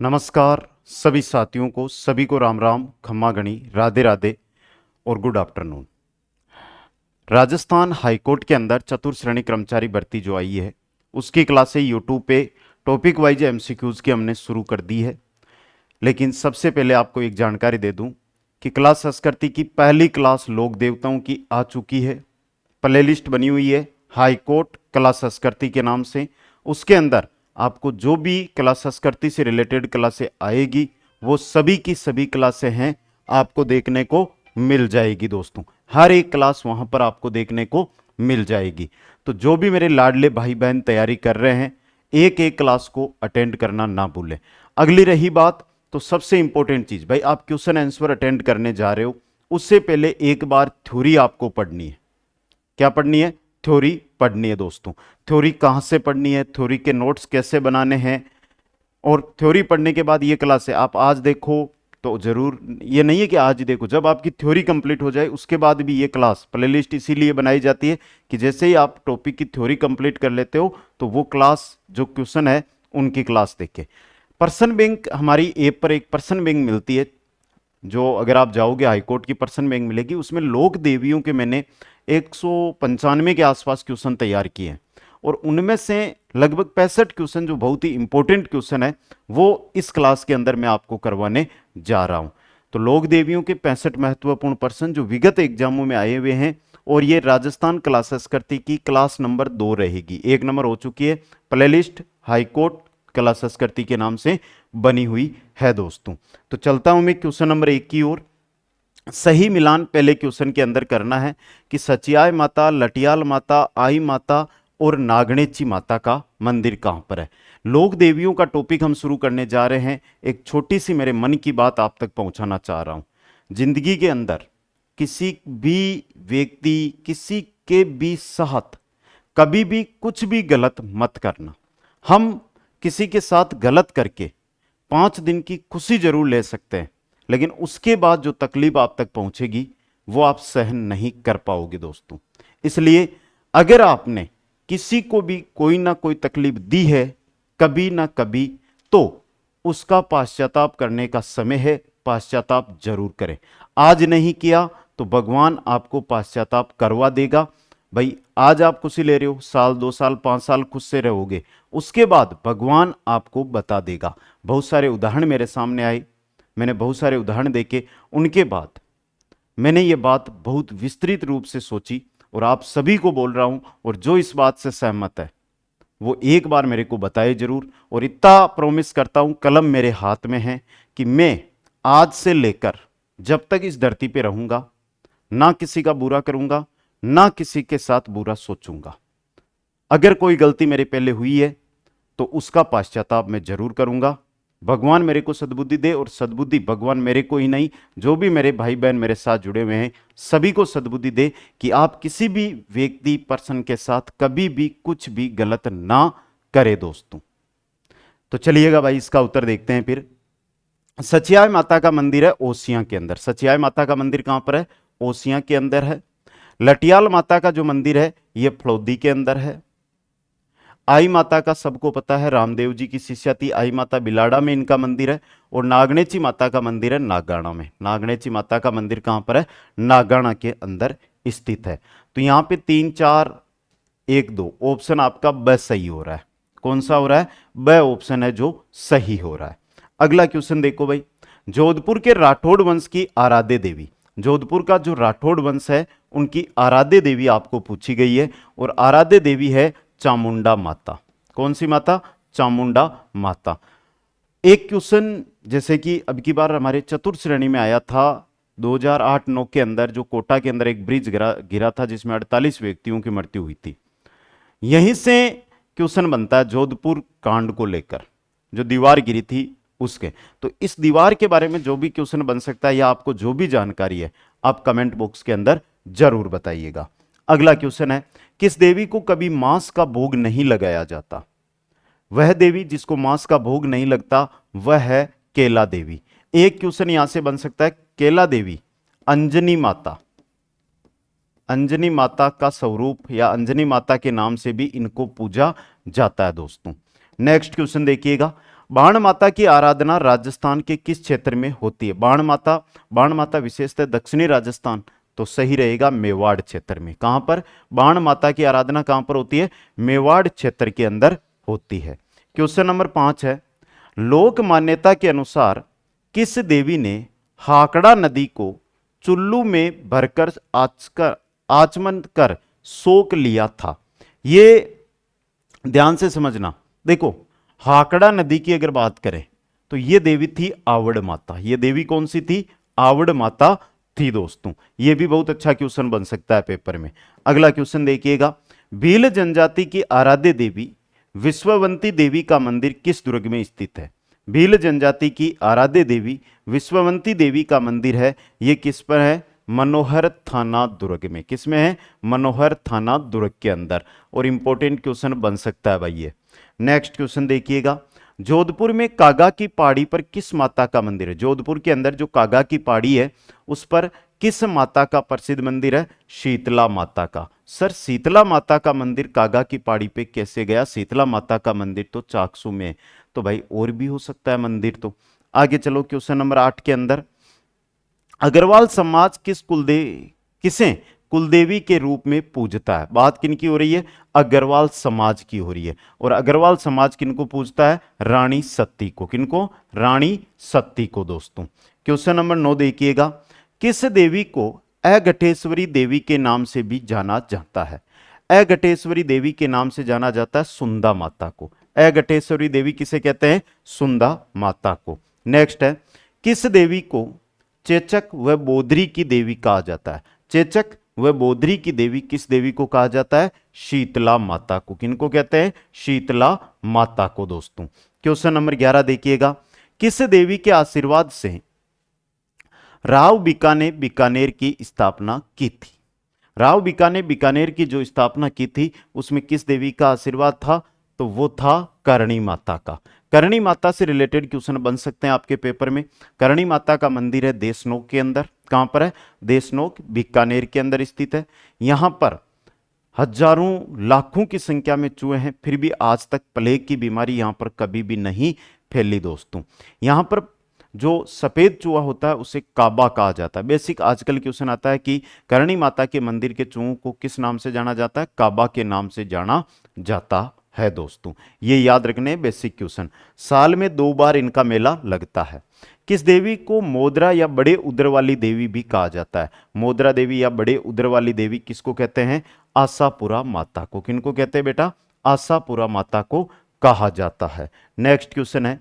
नमस्कार सभी साथियों को, सभी को राम राम, खम्मा गणी, राधे राधे और गुड आफ्टरनून। राजस्थान हाईकोर्ट के अंदर चतुर्थ श्रेणी कर्मचारी भर्ती जो आई है, उसकी क्लासें यूट्यूब पे टॉपिक वाइज एमसीक्यूज की हमने शुरू कर दी है। लेकिन सबसे पहले आपको एक जानकारी दे दूं कि क्लास संस्कृति की पहली क्लास लोक देवताओं की आ चुकी है। प्ले लिस्ट बनी हुई है हाईकोर्ट कला संस्कृति के नाम से। उसके अंदर आपको जो भी कला संस्कृति से रिलेटेड क्लासें आएगी वो सभी की सभी क्लासें हैं, आपको देखने को मिल जाएगी दोस्तों। हर एक क्लास वहां पर आपको देखने को मिल जाएगी। तो जो भी मेरे लाडले भाई बहन तैयारी कर रहे हैं, एक एक क्लास को अटेंड करना ना भूलें। अगली रही बात, तो सबसे इंपॉर्टेंट चीज भाई, आप क्वेश्चन आंसर अटेंड करने जा रहे हो, उससे पहले एक बार थ्योरी आपको पढ़नी है। क्या पढ़नी है? थ्योरी पढ़नी है दोस्तों। थ्योरी कहां से पढ़नी है, थ्योरी के नोट्स कैसे बनाने हैं, और थ्योरी पढ़ने के बाद ये क्लास है आप आज देखो तो जरूर, ये नहीं है कि आज ही देखो, जब आपकी थ्योरी कंप्लीट हो जाए उसके बाद भी ये क्लास प्लेलिस्ट इसीलिए बनाई जाती है कि जैसे ही आप टॉपिक की थ्योरी कंप्लीट कर लेते हो तो वो क्लास जो क्वेश्चन है उनकी क्लास देखे। पर्सन बैंक हमारी ऐप पर एक पर्सन बैंक मिलती है, जो अगर आप जाओगे हाईकोर्ट की पर्सन बैंक मिलेगी, उसमें लोक देवियों के मैंने 195 के आसपास क्वेश्चन तैयार किए हैं, और उनमें से लगभग 65 क्वेश्चन जो बहुत ही इंपॉर्टेंट क्वेश्चन है वो इस क्लास के अंदर मैं आपको करवाने जा रहा हूं। तो लोक देवियों के 65 महत्वपूर्ण प्रश्न जो विगत एग्जामों में आए हुए हैं, और ये राजस्थान कला संस्कृति की क्लास नंबर 2 रहेगी। 1 नंबर हो चुकी है, प्लेलिस्ट हाईकोर्ट कला संस्कृति के नाम से बनी हुई है दोस्तों। तो चलता हूं मैं क्वेश्चन नंबर 1 की ओर। सही मिलान पहले क्वेश्चन के अंदर करना है कि सचियाय माता, लटियाल माता, आई माता और नागणेची माता का मंदिर कहां पर है। लोक देवियों का टॉपिक हम शुरू करने जा रहे हैं। एक छोटी सी मेरे मन की बात आप तक पहुंचाना चाह रहा हूं। जिंदगी के अंदर किसी भी व्यक्ति, किसी के भी साथ कभी भी कुछ भी गलत मत करना। हम किसी के साथ गलत करके 5 दिन की खुशी जरूर ले सकते हैं, लेकिन उसके बाद जो तकलीफ आप तक पहुंचेगी वो आप सहन नहीं कर पाओगे दोस्तों। इसलिए अगर आपने किसी को भी कोई ना कोई तकलीफ दी है कभी ना कभी, तो उसका पाश्चाताप करने का समय है। पाश्चाताप जरूर करें। आज नहीं किया तो भगवान आपको पाश्चाताप करवा देगा। भाई आज आप खुशी ले रहे हो, साल 2 साल 5 साल खुद से रहोगे, उसके बाद भगवान आपको बता देगा। बहुत सारे उदाहरण मेरे सामने आए, मैंने बहुत सारे उदाहरण देखे, उनके बाद मैंने ये बात बहुत विस्तृत रूप से सोची और आप सभी को बोल रहा हूं। और जो इस बात से सहमत है वो एक बार मेरे को बताए जरूर। और इतना प्रॉमिस करता हूं, कलम मेरे हाथ में है कि मैं आज से लेकर जब तक इस धरती पे रहूंगा ना किसी का बुरा करूंगा, ना किसी के साथ बुरा सोचूंगा। अगर कोई गलती मेरे पहले हुई है तो उसका पाश्चाताप मैं जरूर करूंगा। भगवान मेरे को सद्बुद्धि दे, और सद्बुद्धि भगवान मेरे को ही नहीं, जो भी मेरे भाई बहन मेरे साथ जुड़े हुए हैं सभी को सद्बुद्धि दे कि आप किसी भी व्यक्ति पर्सन के साथ कभी भी कुछ भी गलत ना करें दोस्तों। तो चलिएगा भाई इसका उत्तर देखते हैं फिर। सचियाय माता का मंदिर है ओसियां के अंदर। सचियाय माता का मंदिर कहां पर है? ओसियां के अंदर है। लटियाल माता का जो मंदिर है यह फलौदी के अंदर है। आई माता का सबको पता है, रामदेव जी की शिष्या थी आई माता, बिलाड़ा में इनका मंदिर है। और नागणेची माता का मंदिर है नागाणा में। नागणेची माता का मंदिर कहां पर है? नागाणा के अंदर स्थित है। तो यहां पे 3 4 1 2 ऑप्शन आपका ब सही हो रहा है। कौन सा हो रहा है? ब ऑप्शन है जो सही हो रहा है। अगला क्वेश्चन देखो भाई। जोधपुर के राठौड़ वंश की आराध्य देवी, जोधपुर का जो राठौड़ वंश है उनकी आराध्य देवी आपको पूछी गई है, और आराध्य देवी है चामुंडा माता। कौन सी माता? चामुंडा माता। एक क्वेश्चन जैसे कि अब की बार हमारे चतुर्थ श्रेणी में आया था 2008-9 के अंदर, जो कोटा के अंदर एक ब्रिज गिरा था जिसमें 48 व्यक्तियों की मृत्यु हुई थी। यहीं से क्वेश्चन बनता है जोधपुर कांड को लेकर, जो दीवार गिरी थी उसके। तो इस दीवार के बारे में जो भी क्वेश्चन बन सकता है या आपको जो भी जानकारी है आप कमेंट बॉक्स के अंदर जरूर बताइएगा। अगला क्वेश्चन है, किस देवी को कभी मांस का भोग नहीं लगाया जाता? वह देवी जिसको मांस का भोग नहीं लगता वह है केला देवी। एक क्वेश्चन यहां से बन सकता है, केला देवी अंजनी माता, अंजनी माता का स्वरूप या अंजनी माता के नाम से भी इनको पूजा जाता है दोस्तों। नेक्स्ट क्वेश्चन देखिएगा। बाण माता की आराधना राजस्थान के किस क्षेत्र में होती है? बाण माता विशेषतः दक्षिणी राजस्थान, तो सही रहेगा मेवाड़ क्षेत्र में। कहां पर बाण माता की आराधना कहां पर होती है? मेवाड़ क्षेत्र के अंदर होती है। क्वेश्चन नंबर 5 है, लोक मान्यता के अनुसार किस देवी ने हाकड़ा नदी को चुल्लू में भरकर आचमन कर सोख लिया था? ये ध्यान से समझना। देखो, हाकड़ा नदी की अगर बात करें तो यह देवी थी आवड़ माता। यह देवी कौन सी थी? आवड़ माता थी दोस्तों। यह भी बहुत अच्छा क्वेश्चन बन सकता है पेपर में। अगला क्वेश्चन देखिएगा, भील जनजाति की आराध्य देवी विश्ववंती देवी का मंदिर किस दुर्ग में स्थित है? भील जनजाति की आराध्य देवी विश्ववंती देवी का मंदिर है, यह किस पर है? मनोहर थाना दुर्ग में। किस में है? मनोहर थाना दुर्ग के अंदर। और इंपॉर्टेंट क्वेश्चन बन सकता है भाई ये। नेक्स्ट क्वेश्चन देखिएगा, जोधपुर में कागा की पहाड़ी पर किस माता का मंदिर है? जोधपुर के अंदर जो कागा की पहाड़ी है उस पर किस माता का प्रसिद्ध मंदिर है? शीतला माता का। सर, शीतला माता का मंदिर कागा की पहाड़ी पे कैसे गया? शीतला माता का मंदिर तो चाकसू में है। तो भाई और भी हो सकता है मंदिर तो। आगे चलो, क्वेश्चन नंबर 8 के अंदर, अग्रवाल समाज किसे कुलदेवी के रूप में पूजता है? बात किन की हो रही है? अग्रवाल समाज की हो रही है। और अग्रवाल समाज किनको पूजता है? रानी सती को। किनको? रानी सती को दोस्तों। क्वेश्चन नंबर 9 देखिएगा, किस देवी को अघटेश्वरी देवी के नाम से भी जाना जाता है? अघटेश्वरी देवी के नाम से जाना जाता है सुंदा माता को। अघटेश्वरी देवी किसे कहते हैं? सुंदा माता को। नेक्स्ट है, किस देवी को चेचक व बोधरी की देवी कहा जाता है? चेचक व बोधरी की देवी किस देवी को कहा जाता है? शीतला माता को। किनको कहते हैं? शीतला माता को दोस्तों। क्वेश्चन नंबर 11 देखिएगा, किस देवी के आशीर्वाद से राव बीका ने बीकानेर की स्थापना की थी? राव बीका ने बीकानेर की जो स्थापना की थी उसमें किस देवी का आशीर्वाद था? तो वो था करणी माता का। करणी माता से रिलेटेड क्वेश्चन बन सकते हैं आपके पेपर में। करणी माता का मंदिर है देशनोक के अंदर। कहां पर है? देशनोक, बीकानेर के अंदर स्थित है। यहां पर हजारों लाखों की संख्या में चूहे हैं, फिर भी आज तक प्लेग की बीमारी यहां पर कभी भी नहीं फैली दोस्तों। यहां पर जो सफेद चूहा होता है उसे काबा कहा जाता है। बेसिक आजकल क्वेश्चन आता है कि करणी माता के मंदिर के चूहों को किस नाम से जाना जाता है? काबा के नाम से जाना जाता है दोस्तों। ये याद रखने बेसिक क्वेश्चन। साल में 2 बार इनका मेला लगता है। किस देवी को मोद्रा या बड़े उदर वाली देवी भी कहा जाता है? मोद्रा देवी या बड़े उदर वाली देवी किसको कहते हैं? आशापुरा माता को। किनको कहते हैं बेटा? आशापुरा माता को कहा जाता है। नेक्स्ट क्वेश्चन है,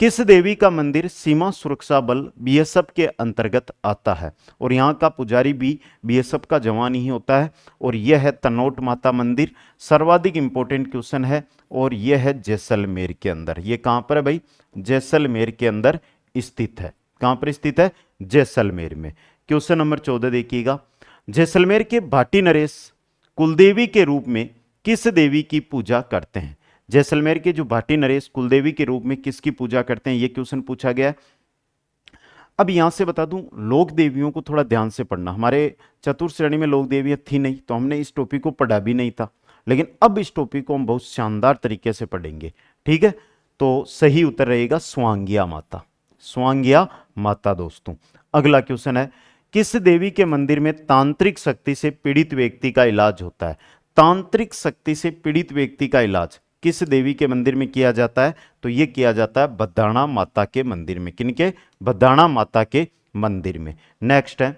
किस देवी का मंदिर सीमा सुरक्षा बल बीएसएफ के अंतर्गत आता है? और यहाँ का पुजारी भी बीएसएफ का जवान ही होता है। और यह है तनोट माता मंदिर। सर्वाधिक इंपॉर्टेंट क्वेश्चन है और यह है जैसलमेर के अंदर। यह कहां पर है भाई? जैसलमेर के अंदर स्थित है। कहां पर स्थित है? जैसलमेर में। क्वेश्चन नंबर 14 देखिएगा, जैसलमेर के भाटी नरेश कुलदेवी के रूप में किस देवी की पूजा करते हैं? जैसलमेर के जो भाटी नरेश कुलदेवी के रूप में किसकी पूजा करते हैं? यह क्वेश्चन पूछा गया। अब यहां से बता दूं, लोक देवियों को थोड़ा ध्यान से पढ़ना। हमारे चतुर्थ श्रेणी में लोक देवियां थी नहीं, तो हमने इस टॉपिक को पढ़ा भी नहीं था, लेकिन अब इस टॉपिक को हम बहुत शानदार तरीके से पढ़ेंगे। ठीक है, तो सही उत्तर रहेगा स्वांगिया माता। स्वांगिया माता दोस्तों। अगला क्वेश्चन है, किस देवी के मंदिर में तांत्रिक शक्ति से पीड़ित व्यक्ति का इलाज होता है? तांत्रिक शक्ति से पीड़ित व्यक्ति का इलाज किस देवी के मंदिर में किया जाता है? तो यह किया जाता है बद्दाणा माता के मंदिर में। किनके? बद्दाणा माता के मंदिर में। नेक्स्ट है,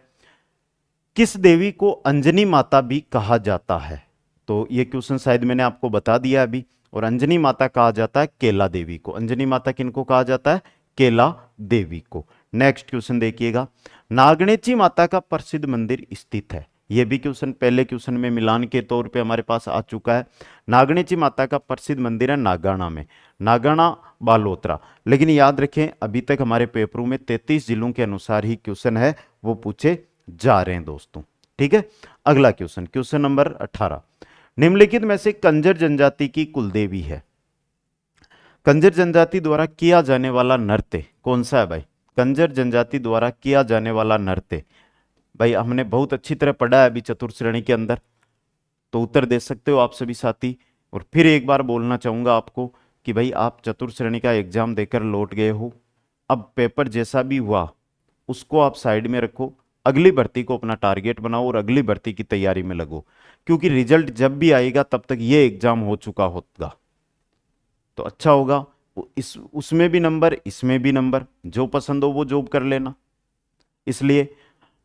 किस देवी को अंजनी माता भी कहा जाता है? तो यह क्वेश्चन शायद मैंने आपको बता दिया अभी। और अंजनी माता कहा जाता है केला देवी को। अंजनी माता किनको कहा जाता है? केला देवी को। नेक्स्ट क्वेश्चन देखिएगा, नागणेची माता का प्रसिद्ध मंदिर स्थित है। यह भी क्वेश्चन पहले क्वेश्चन में मिलान के तौर पे हमारे पास आ चुका है। नागणेची माता का प्रसिद्ध मंदिर है नागाना में, नागाना बालोतरा। लेकिन याद रखें, अभी तक हमारे पेपरों में 33 जिलों के अनुसार ही क्वेश्चन है वो पूछे जा रहे हैं दोस्तों। ठीक है, अगला क्वेश्चन, क्वेश्चन नंबर 18, निम्नलिखित में से कंजर जनजाति की कुलदेवी है? कंजर जनजाति द्वारा किया जाने वाला नृत्य कौन सा है भाई? कंजर जनजाति द्वारा किया जाने वाला नृत्य भाई हमने बहुत अच्छी तरह पढ़ा है अभी चतुर्थ श्रेणी के अंदर, तो उत्तर दे सकते हो आप सभी साथी। और फिर एक बार बोलना चाहूंगा आपको कि भाई आप चतुर्थ श्रेणी का एग्जाम देकर लौट गए हो, अब पेपर जैसा भी हुआ उसको आप साइड में रखो, अगली भर्ती को अपना टारगेट बनाओ और अगली भर्ती की तैयारी में लगो, क्योंकि रिजल्ट जब भी आएगा तब तक ये एग्जाम हो चुका होगा तो अच्छा होगा। इस उसमें भी नंबर, इसमें भी नंबर, जो पसंद हो वो जॉब कर लेना। इसलिए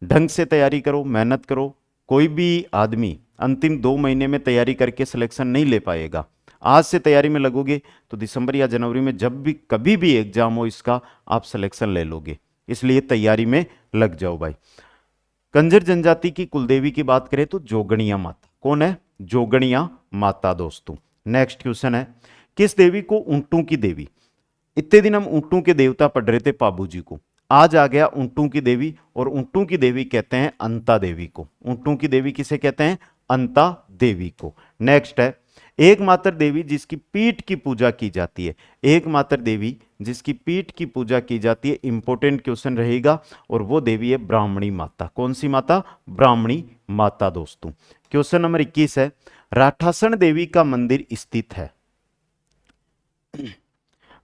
ढंग से तैयारी करो, मेहनत करो। कोई भी आदमी अंतिम 2 महीने में तैयारी करके सिलेक्शन नहीं ले पाएगा। आज से तैयारी में लगोगे तो दिसंबर या जनवरी में जब भी कभी भी एग्जाम हो इसका आप सिलेक्शन ले लोगे। इसलिए तैयारी में लग जाओ भाई। कंजर जनजाति की कुलदेवी की बात करें तो जोगणिया माता। कौन है? जोगणिया माता दोस्तों। नेक्स्ट क्वेश्चन है, किस देवी को ऊंटों की देवी? इतने दिन हम ऊंटों के देवता पढ़ रहे थे पाबू जी को, आज आ गया ऊंटों की देवी, और ऊंटों की देवी कहते हैं अंता देवी को। ऊंटों की देवी किसे कहते हैं? अंता देवी को। नेक्स्ट है, एकमात्र देवी जिसकी पीठ की पूजा की जाती है। एकमात्र देवी जिसकी पीठ की पूजा की जाती है, इंपॉर्टेंट क्वेश्चन रहेगा, और वो देवी है ब्राह्मणी माता। कौन सी माता? ब्राह्मणी माता दोस्तों। क्वेश्चन नंबर 21 है, राठासन देवी का मंदिर स्थित है।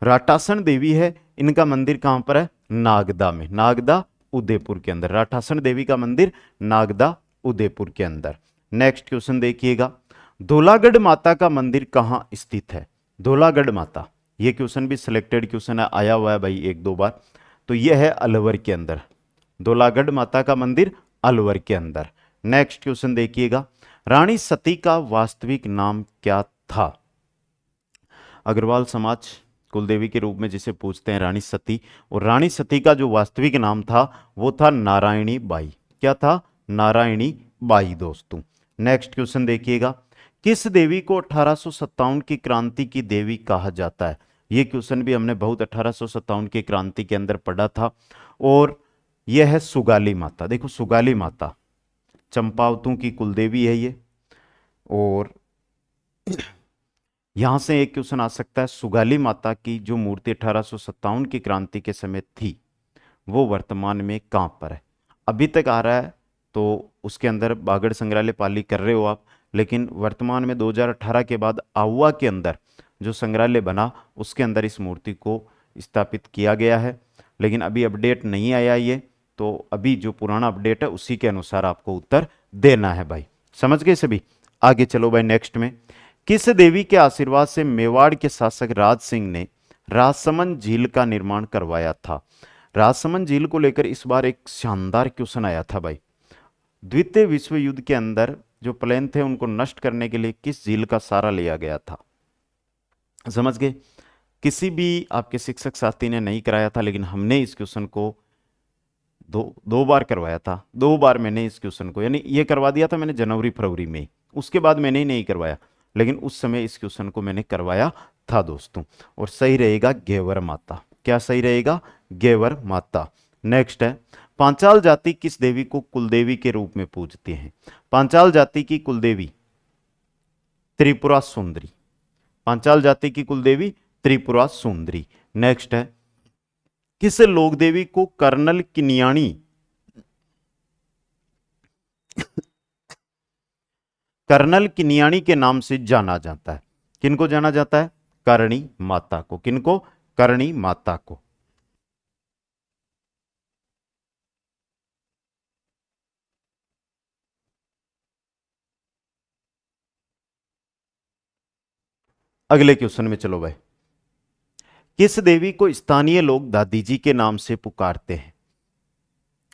राठासन देवी है, इनका मंदिर कहां पर है? नागदा में, नागदा उदयपुर के अंदर। राठासन देवी का मंदिर नागदा उदयपुर के अंदर। नेक्स्ट क्वेश्चन देखिएगा, धौलागढ़ माता का मंदिर कहां स्थित है? धौलागढ़ माता, यह क्वेश्चन भी सिलेक्टेड क्वेश्चन है, आया हुआ है भाई 1-2 बार। तो यह है अलवर के अंदर, धौलागढ़ माता का मंदिर अलवर के अंदर। नेक्स्ट क्वेश्चन देखिएगा, रानी सती का वास्तविक नाम क्या था? अग्रवाल समाज कुलदेवी के रूप में जिसे पूछते हैं रानी सती, और रानी सती का जो वास्तविक नाम था वो था नारायणी बाई। क्या था? नारायणी बाई दोस्तों। नेक्स्ट क्वेश्चन देखिएगा, किस देवी को 1857 की क्रांति की देवी कहा जाता है? ये क्वेश्चन भी हमने बहुत 1857 की क्रांति के अंदर पढ़ा था, और यह है सुगाली माता। देखो सुगाली माता चंपावतों की कुलदेवी है ये, और यहां से एक क्वेश्चन आ सकता है, सुगाली माता की जो मूर्ति 1857 की क्रांति के समय थी वो वर्तमान में कहां पर है? अभी तक आ रहा है तो उसके अंदर बागड़ संग्रहालय पाली कर रहे हो आप, लेकिन वर्तमान में 2018 के बाद आहुआ के अंदर जो संग्रहालय बना उसके अंदर इस मूर्ति को स्थापित किया गया है, लेकिन अभी अपडेट नहीं आया ये, तो अभी जो पुराना अपडेट है उसी के अनुसार आपको उत्तर देना है भाई। समझ गए सभी? आगे चलो भाई। नेक्स्ट में, किस देवी के आशीर्वाद से मेवाड़ के शासक राज सिंह ने राजसमंद झील का निर्माण करवाया था? राजसमंद झील को लेकर इस बार एक शानदार क्वेश्चन आया था भाई। द्वितीय विश्व युद्ध के अंदर जो प्लेन थे उनको नष्ट करने के लिए किस झील का सहारा लिया गया था? समझ गए? किसी भी आपके शिक्षक साथी ने नहीं कराया था, लेकिन हमने इस क्वेश्चन को दो बार करवाया था। 2 बार मैंने इस क्वेश्चन को, यानी ये करवा दिया था मैंने जनवरी फरवरी में, उसके बाद मैंने ही नहीं करवाया, लेकिन उस समय इस क्वेश्चन को मैंने करवाया था दोस्तों। और सही रहेगा गेवर माता। क्या सही रहेगा? गेवर माता। नेक्स्ट है, पांचाल जाति किस देवी को कुलदेवी के रूप में पूजते हैं? पांचाल जाति की कुलदेवी त्रिपुरा सुंदरी। पांचाल जाति की कुलदेवी त्रिपुरा सुंदरी। नेक्स्ट है, किस लोक देवी को कर्नल किनियाणी कर्नल किनियाणी के नाम से जाना जाता है? किनको जाना जाता है? करणी माता को। किनको? करणी माता को। अगले क्वेश्चन में चलो भाई, किस देवी को स्थानीय लोग दादी जी के नाम से पुकारते हैं?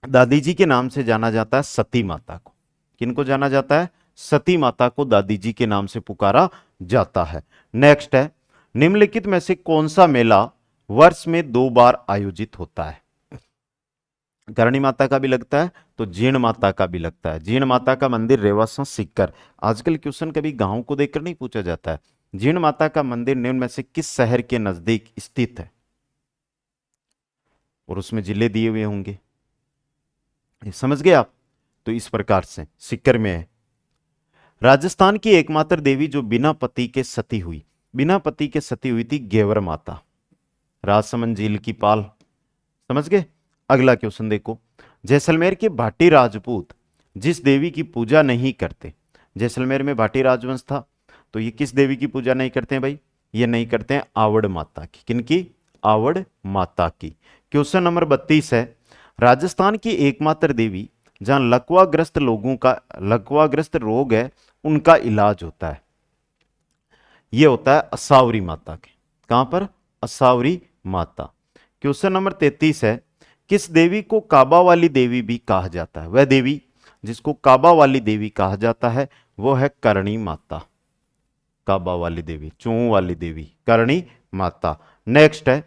दादी जी के नाम से जाना जाता है सती माता को। किनको जाना जाता है? सती माता को दादी जी के नाम से पुकारा जाता है। नेक्स्ट है, निम्नलिखित में से कौन सा मेला वर्ष में 2 बार आयोजित होता है? करणी माता का भी लगता है तो जीण माता का भी लगता है। जीण माता का मंदिर रेवासा सीकर। आजकल क्वेश्चन कभी गांव को देखकर नहीं पूछा जाता है। जीण माता का मंदिर निम्न में से किस शहर के नजदीक स्थित है? और उसमें जिले दिए हुए होंगे, समझ गए आप? तो इस प्रकार से सीकर में है। राजस्थान की एकमात्र देवी जो बिना पति के सती हुई, बिना पति के सती हुई थी, गेवर माता, राजसमंद झील की पाल। समझ गए? अगला क्वेश्चन देखो, जैसलमेर के भाटी राजपूत जिस देवी की पूजा नहीं करते, जैसलमेर में भाटी राजवंश था, तो ये किस देवी की पूजा नहीं करते हैं भाई? ये नहीं करते हैं आवड़ माता की। किनकी? आवड़ माता की। क्वेश्चन नंबर 32 है, राजस्थान की एकमात्र देवी जहां लकवाग्रस्त रोग है उनका इलाज होता है, ये होता है असावरी माता के। कहां पर? असावरी माता। क्वेश्चन नंबर 33 है, किस देवी को काबा वाली देवी भी कहा जाता है? वह देवी जिसको काबा वाली देवी कहा जाता है वो है करणी माता। काबा वाली देवी, चूं वाली देवी, करणी माता। नेक्स्ट है,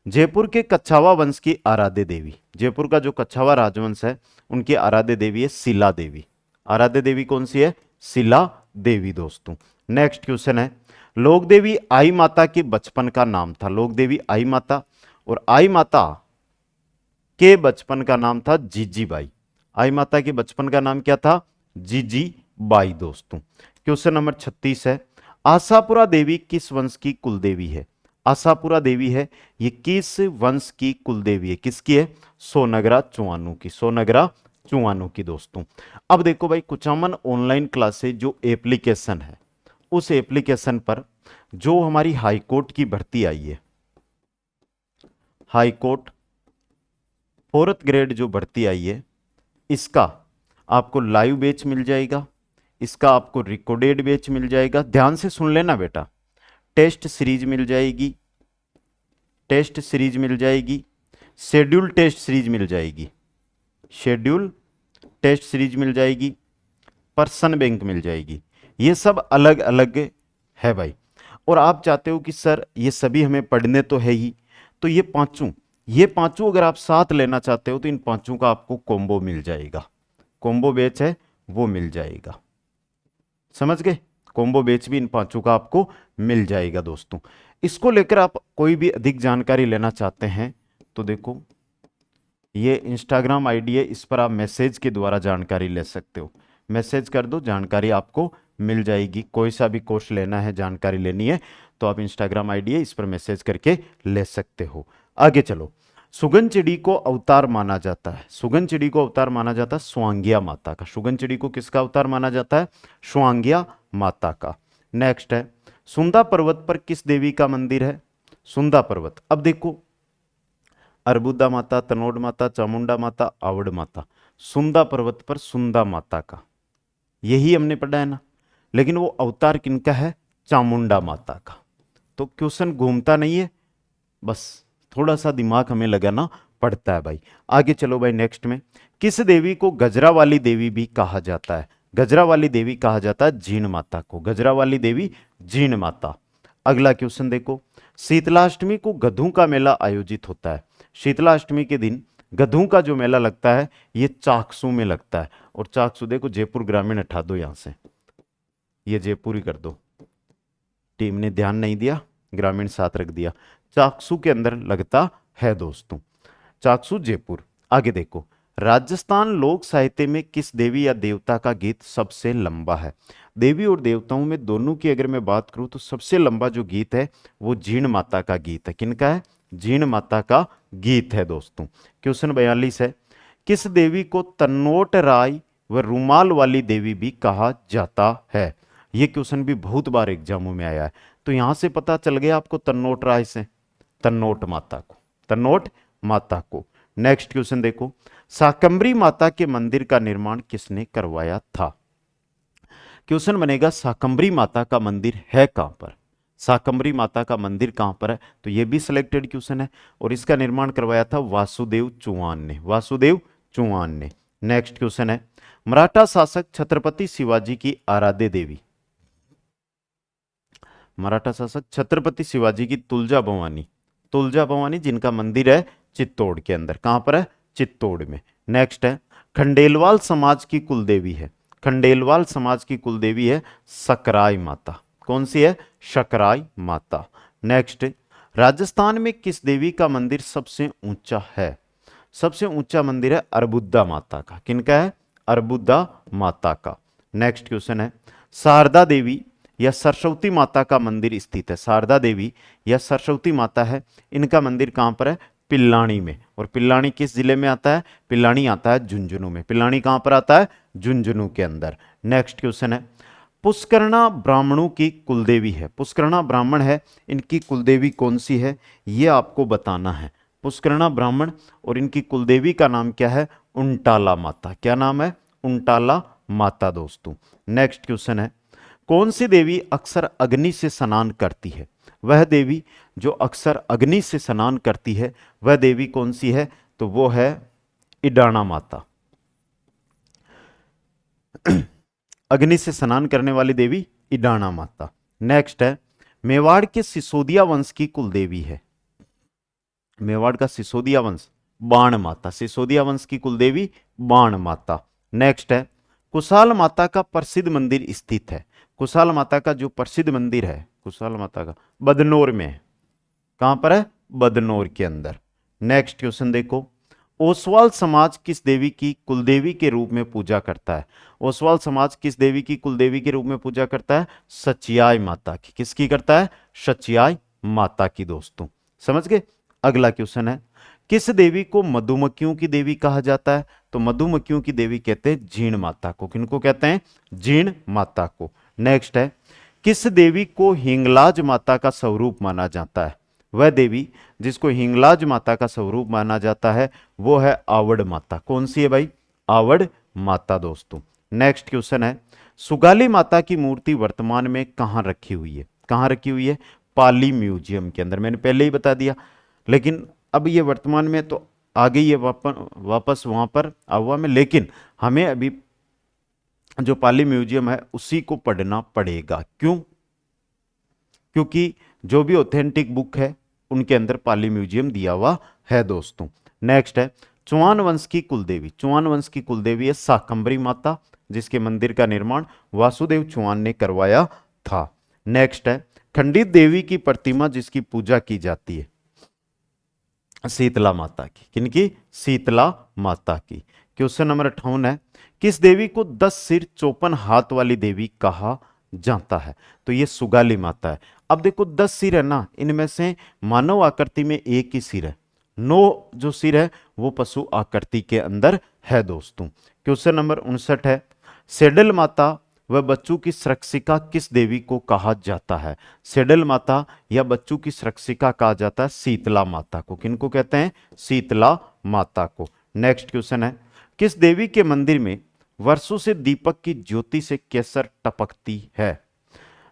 जयपुर के कच्छावा वंश की आराध्य देवी, जयपुर का जो कच्छावा राजवंश है उनकी आराध्य देवी है शिला देवी। आराध्य देवी कौन सी है? शिला देवी दोस्तों। नेक्स्ट क्वेश्चन है, लोक देवी आई माता के बचपन का नाम था। लोक देवी आई माता और आई माता के बचपन का नाम था जीजी बाई। आई माता के बचपन का नाम क्या था? जीजी बाई दोस्तों। क्वेश्चन नंबर 36 है, आशापुरा देवी किस वंश की कुल देवी है? आशापुरा देवी है, ये किस वंश की कुल देवी है? किसकी है? सोनगरा चौहानों की। सोनगरा चौहानों की दोस्तों। अब देखो भाई, कुचामन ऑनलाइन क्लासेस जो एप्लीकेशन है, उस एप्लीकेशन पर जो हमारी हाईकोर्ट की भर्ती आई है, हाईकोर्ट 4th ग्रेड जो भर्ती आई है, इसका आपको लाइव बैच मिल जाएगा, इसका आपको रिकॉर्डेड बैच मिल जाएगा। ध्यान से सुन लेना बेटा। टेस्ट सीरीज मिल जाएगी, टेस्ट सीरीज मिल जाएगी, शेड्यूल टेस्ट सीरीज मिल जाएगी, शेड्यूल टेस्ट सीरीज मिल जाएगी, पर्सन बैंक मिल जाएगी। ये सब अलग अलग है भाई। और आप चाहते हो कि सर ये सभी हमें पढ़ने तो है ही, तो ये पांचों अगर आप साथ लेना चाहते हो तो इन पांचों का आपको कॉम्बो मिल जाएगा। कॉम्बो बैच है वो मिल जाएगा, समझ गए? कॉम्बो बैच भी इन पांचों का आपको मिल जाएगा दोस्तों। इसको लेकर आप कोई भी अधिक जानकारी लेना चाहते हैं तो देखो, ये इंस्टाग्राम आईडी है, इस पर आप मैसेज के द्वारा जानकारी ले सकते हो। मैसेज कर दो, जानकारी आपको मिल जाएगी। कोई सा भी कोर्स लेना है, जानकारी लेनी है, तो आप इंस्टाग्राम आईडी है, इस पर मैसेज करके ले सकते हो। आगे चलो, सुगन चिड़ी को अवतार माना जाता है। सुगन चिड़ी को अवतार माना जाता है स्वांगिया माता का। सुगन चिड़ी को किसका अवतार माना जाता है? स्वांगिया माता का। नेक्स्ट है, सुंदा पर्वत पर किस देवी का मंदिर है? सुंदा पर्वत। अब देखो, अर्बुदा माता, तनोड माता, चामुंडा माता, आवड़ माता। सुंदा पर्वत पर सुंदा माता का, यही हमने पढ़ा है ना। लेकिन वो अवतार किनका है? चामुंडा माता का। तो क्वेश्चन घूमता नहीं है, बस थोड़ा सा दिमाग हमें लगाना पड़ता है भाई। आगे चलो भाई, नेक्स्ट में, किस देवी को गजरा वाली देवी भी कहा जाता है? गजरा वाली देवी कहा जाता है जीण माता को। गजरा वाली देवी जीण माता। अगला क्वेश्चन देखो, शीतलाष्टमी को गधों का मेला आयोजित होता है। शीतलाष्टमी के दिन गधों का जो मेला लगता है ये चाकसू में लगता है। और चाकसू देखो, जयपुर ग्रामीण हटा दो यहां से, ये जयपुर ही कर दो। टीम ने ध्यान नहीं दिया, ग्रामीण साथ रख दिया। चाकसू के अंदर लगता है दोस्तों, चाकसू जयपुर। आगे देखो, राजस्थान लोक साहित्य में किस देवी या देवता का गीत सबसे लंबा है? देवी और देवताओं में दोनों की अगर मैं बात करूं तो सबसे लंबा जो गीत है वो जीण माता का गीत है। किनका है? जीण माता का गीत है दोस्तों। क्वेश्चन 42 है, किस देवी को तन्नोट राय व रूमाल वाली देवी भी कहा जाता है? ये क्वेश्चन भी बहुत बार एग्जामों में आया है, तो यहां से पता चल गया आपको तन्नोट राय से, तन्नोट माता को, तन्नोट माता को। नेक्स्ट क्वेश्चन देखो, शाकंभरी माता के मंदिर का निर्माण किसने करवाया था? क्वेश्चन बनेगा शाकंभरी माता का मंदिर है कहां पर? शाकंभरी माता का मंदिर कहां पर है? तो यह भी सिलेक्टेड क्वेश्चन है। और इसका निर्माण करवाया था वासुदेव चौहान ने, वासुदेव चौहान ने। नेक्स्ट क्वेश्चन है, मराठा शासक छत्रपति शिवाजी की आराध्य देवी, मराठा शासक छत्रपति शिवाजी की तुलजा भवानी, तुलजा भवानी जिनका मंदिर है चित्तौड़ के अंदर। कहां पर है? चित्तौड़ में। नेक्स्ट है, खंडेलवाल समाज की कुलदेवी है, खंडेलवाल समाज की कुलदेवी है सकराय माता। कौन सी है? सकराय माता। नेक्स्ट, राजस्थान में किस देवी का मंदिर सबसे ऊंचा है? सबसे ऊंचा मंदिर है अर्बुदा माता का। किनका है? अर्बुदा माता का। नेक्स्ट क्वेश्चन है, शारदा देवी या सरस्वती माता का मंदिर स्थित है। शारदा देवी या सरस्वती माता है, इनका मंदिर कहां पर है? पिल्लानी में। और पिल्लानी किस जिले में आता है? पिल्लानी आता है झुंझुनू में। पिल्लानी कहां पर आता है? झुंझुनू के अंदर। नेक्स्ट क्वेश्चन है, पुष्करणा ब्राह्मणों की कुलदेवी है। पुष्करणा ब्राह्मण है, इनकी कुलदेवी कौन सी है ये आपको बताना है। पुष्करणा ब्राह्मण और इनकी कुलदेवी का नाम क्या है? उंटाला माता। क्या नाम है? उंटाला माता दोस्तों। नेक्स्ट क्वेश्चन है, कौन सी देवी अक्सर अग्नि से स्नान करती है? वह देवी जो अक्सर अग्नि से स्नान करती है वह देवी कौन सी है? तो वो है इडाणा माता। अग्नि से स्नान करने वाली देवी इडाणा माता। नेक्स्ट है, मेवाड़ के सिसोदिया वंश की कुल देवी है। मेवाड़ का सिसोदिया वंश बाण माता। सिसोदिया वंश की कुल देवी बाण माता। नेक्स्ट है, कुशाल माता का प्रसिद्ध मंदिर स्थित है। कुशाल माता का जो प्रसिद्ध मंदिर है, कुशाल माता का बदनौर में है। कहां पर है? बदनौर के अंदर। नेक्स्ट क्वेश्चन देखो, ओसवाल समाज किस देवी की कुलदेवी के रूप में पूजा करता है? ओसवाल समाज किस देवी की कुलदेवी के रूप में पूजा करता है? सचियाय माता की। किसकी करता है? सचियाय माता की दोस्तों। समझ गए? अगला क्वेश्चन है, किस देवी को मधुमक्खियों की देवी कहा जाता है? तो मधुमक्खियों की देवी कहते हैं जीण माता को। किनको कहते हैं? जीण माता को। नेक्स्ट है, किस देवी को हिंगलाज माता का स्वरूप माना जाता है? वह देवी जिसको हिंगलाज माता का स्वरूप माना जाता है वो है आवड़ माता। कौन सी है भाई? आवड़ माता दोस्तों। नेक्स्ट क्वेश्चन है, सुगाली माता की मूर्ति वर्तमान में कहां रखी हुई है? कहां रखी हुई है? पाली म्यूजियम के अंदर। मैंने पहले ही बता दिया, लेकिन अब ये वर्तमान में तो आ गई है वापस वहां पर आवा में, लेकिन हमें अभी जो पाली म्यूजियम है उसी को पढ़ना पड़ेगा। क्यों? क्योंकि जो भी ऑथेंटिक बुक है उनके अंदर पाली म्यूजियम दिया हुआ है दोस्तों। नेक्स्ट है, चौहान वंश की कुलदेवी। चौहान वंश की कुलदेवी है शाकंभरी माता, जिसके मंदिर का निर्माण वासुदेव चौहान ने करवाया था। नेक्स्ट है, खंडित देवी की प्रतिमा जिसकी पूजा की जाती है, शीतला माता की। किनकी? शीतला माता की। क्वेश्चन नंबर 58 है, किस देवी को 10 सिर 54 हाथ वाली देवी कहा जाता है? तो ये सुगाली माता है। अब देखो 10 सिर है ना, इनमें से मानव आकृति में एक ही सिर है, 9 जो सिर है वो पशु आकृति के अंदर है दोस्तों। क्वेश्चन नंबर 59 है, सेडल माता वह बच्चों की सुरक्षिका किस देवी को कहा जाता है? सेडल माता या बच्चों की सुरक्षिका कहा जाता है शीतला माता को। किनको कहते हैं? शीतला माता को। नेक्स्ट क्वेश्चन है, किस देवी के मंदिर में वर्षों से दीपक की ज्योति से केसर टपकती है?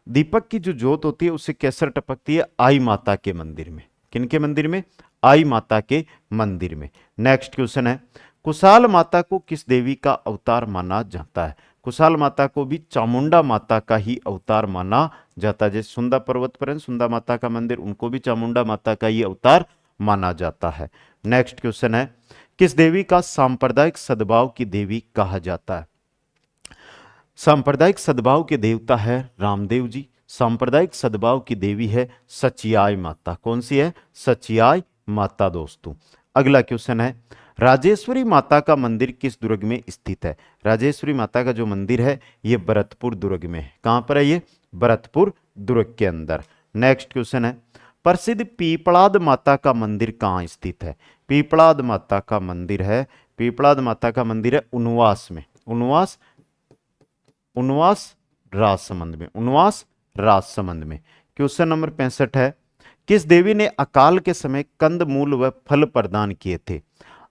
दीपक की जो ज्योत होती है उससे केसर टपकती है आई माता के मंदिर में। किनके मंदिर में? आई माता के मंदिर में। नेक्स्ट क्वेश्चन है, कुशाल माता को किस देवी का अवतार माना जाता है? कुशाल माता को भी चामुंडा माता का ही अवतार माना जाता है। जैसे सुंदा पर्वत पर है सुंदा माता का मंदिर, उनको भी चामुंडा माता का ही अवतार माना जाता है। नेक्स्ट क्वेश्चन है, किस देवी का सांप्रदायिक सद्भाव की देवी कहा जाता है? सांप्रदायिक सद्भाव के देवता है रामदेव जी। सांप्रदायिक सद्भाव की देवी है सचियाय माता। कौन सी है? सचियाय माता दोस्तों। अगला क्वेश्चन है, राजेश्वरी माता का मंदिर किस दुर्ग में स्थित है? राजेश्वरी माता का जो मंदिर है ये भरतपुर दुर्ग में है। कहां पर है ये? भरतपुर दुर्ग के अंदर। नेक्स्ट क्वेश्चन है, प्रसिद्ध पीपलाद माता का मंदिर कहां स्थित है? पीपलाद माता का मंदिर है, पीपलाद माता का मंदिर है उनवास में। उनवास, उनवास राजसमंद में। उनवास राजसमंद में। क्वेश्चन नंबर 65 है, किस देवी ने अकाल के समय कंदमूल व फल प्रदान किए थे?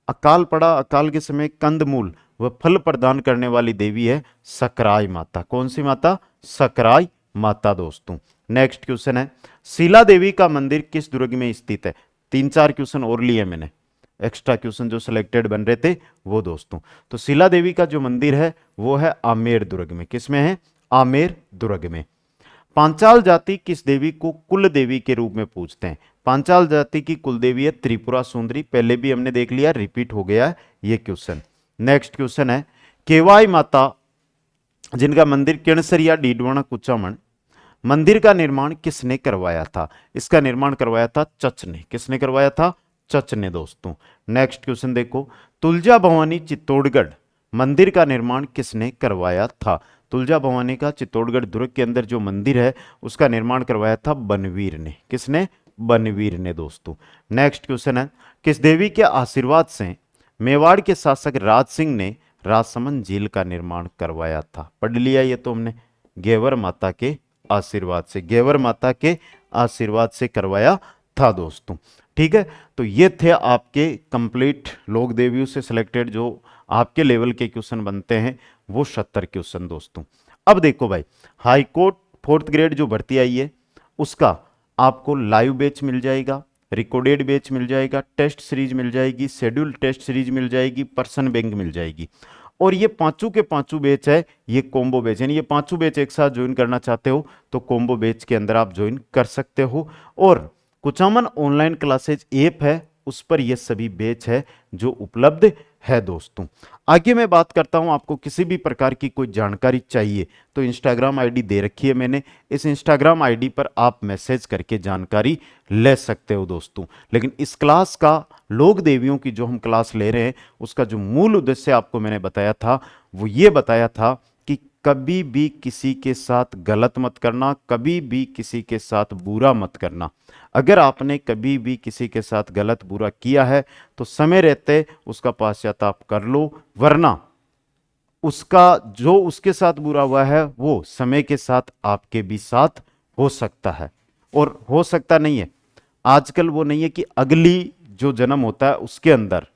अकाल पड़ा, अकाल के समय कंदमूल व फल प्रदान करने वाली देवी है सकराई माता। कौन सी माता? सकराई माता दोस्तों। नेक्स्ट क्वेश्चन है, शीला देवी का मंदिर किस दुर्ग में स्थित है? 3-4 क्वेश्चन और लिए मैंने, एक्स्ट्रा क्वेश्चन जो सिलेक्टेड बन रहे थे वो दोस्तों। तो शीला देवी का जो मंदिर है वो है आमेर दुर्ग में। किसमें है? आमेर दुर्ग में। पांचाल जाति किस देवी को कुल देवी के रूप में पूजते हैं? पांचाल जाति की कुल देवी है त्रिपुरा सुंदरी। पहले भी हमने देख लिया, रिपीट हो गया है ये क्वेश्चन। नेक्स्ट क्वेश्चन है, केवाई माता जिनका मंदिर किणसरिया डीडवाना कुचामन, मंदिर का निर्माण किसने करवाया था? इसका निर्माण करवाया था चच ने। किसने करवाया था? चच ने दोस्तों। नेक्स्ट क्वेश्चन देखो, तुलजा भवानी चित्तौड़गढ़ मंदिर का निर्माण किसने करवाया था? तुलजा भवानी का चित्तौड़गढ़ दुर्ग के अंदर जो मंदिर है उसका निर्माण करवाया था बनवीर ने। किसने? बनवीर ने दोस्तों। नेक्स्ट क्वेश्चन है, किस देवी के आशीर्वाद से मेवाड़ के शासक राज सिंह ने राजसमंद झील का निर्माण करवाया था? पढ़ लिया ये तो हमने। गेवर माता के आशीर्वाद से, गेवर माता के आशीर्वाद से करवाया था दोस्तों। ठीक है, तो ये थे आपके कंप्लीट लोक देवियों से सिलेक्टेड जो आपके लेवल के क्वेश्चन बनते हैं, वो 70 क्वेश्चन दोस्तों। अब देखो भाई, हाई कोर्ट 4th ग्रेड जो भर्ती आई है उसका आपको लाइव बैच मिल जाएगा, रिकॉर्डेड बैच मिल जाएगा, टेस्ट सीरीज मिल जाएगी, शेड्यूल टेस्ट सीरीज मिल जाएगी, पर्सन बैंक मिल जाएगी। और ये पांचों के पांचों बैच है, ये कॉम्बो बैच, यानी ये पांचों बैच एक साथ ज्वाइन करना चाहते हो तो कॉम्बो बैच के अंदर आप ज्वाइन कर सकते हो। और कुचामन ऑनलाइन क्लासेज ऐप है, उस पर ये सभी बैच है जो उपलब्ध है दोस्तों। आगे मैं बात करता हूं, आपको किसी भी प्रकार की कोई जानकारी चाहिए तो इंस्टाग्राम आईडी दे रखी है मैंने, इस इंस्टाग्राम आईडी पर आप मैसेज करके जानकारी ले सकते हो दोस्तों। लेकिन इस क्लास का लोक देवियों की जो हम क्लास ले रहे हैं उसका जो मूल उद्देश्य आपको मैंने बताया था वो ये बताया था कि कभी भी किसी के साथ गलत मत करना, कभी भी किसी के साथ बुरा मत करना। अगर आपने कभी भी किसी के साथ गलत बुरा किया है तो समय रहते उसका पश्चाताप कर लो, वरना उसका जो उसके साथ बुरा हुआ है वो समय के साथ आपके भी साथ हो सकता है। और हो सकता नहीं है, आजकल वो नहीं है कि अगली जो जन्म होता है उसके अंदर,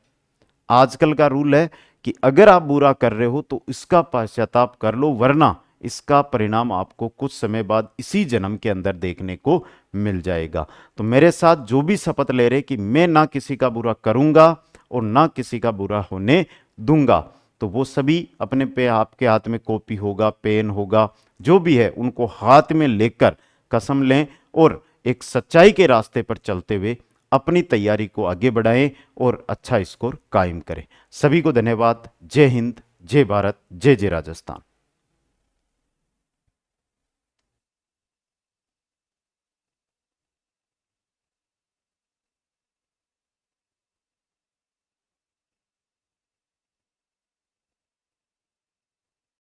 आजकल का रूल है कि अगर आप बुरा कर रहे हो तो इसका पश्चाताप कर लो, वरना इसका परिणाम आपको कुछ समय बाद इसी जन्म के अंदर देखने को मिल जाएगा। तो मेरे साथ जो भी शपथ ले रहे कि मैं ना किसी का बुरा करूंगा और ना किसी का बुरा होने दूंगा, तो वो सभी अपने पे, आपके हाथ में कॉपी होगा, पेन होगा, जो भी है उनको हाथ में लेकर कसम लें और एक सच्चाई के रास्ते पर चलते हुए अपनी तैयारी को आगे बढ़ाएं और अच्छा स्कोर कायम करें। सभी को धन्यवाद। जय हिंद, जय भारत, जय जय राजस्थान।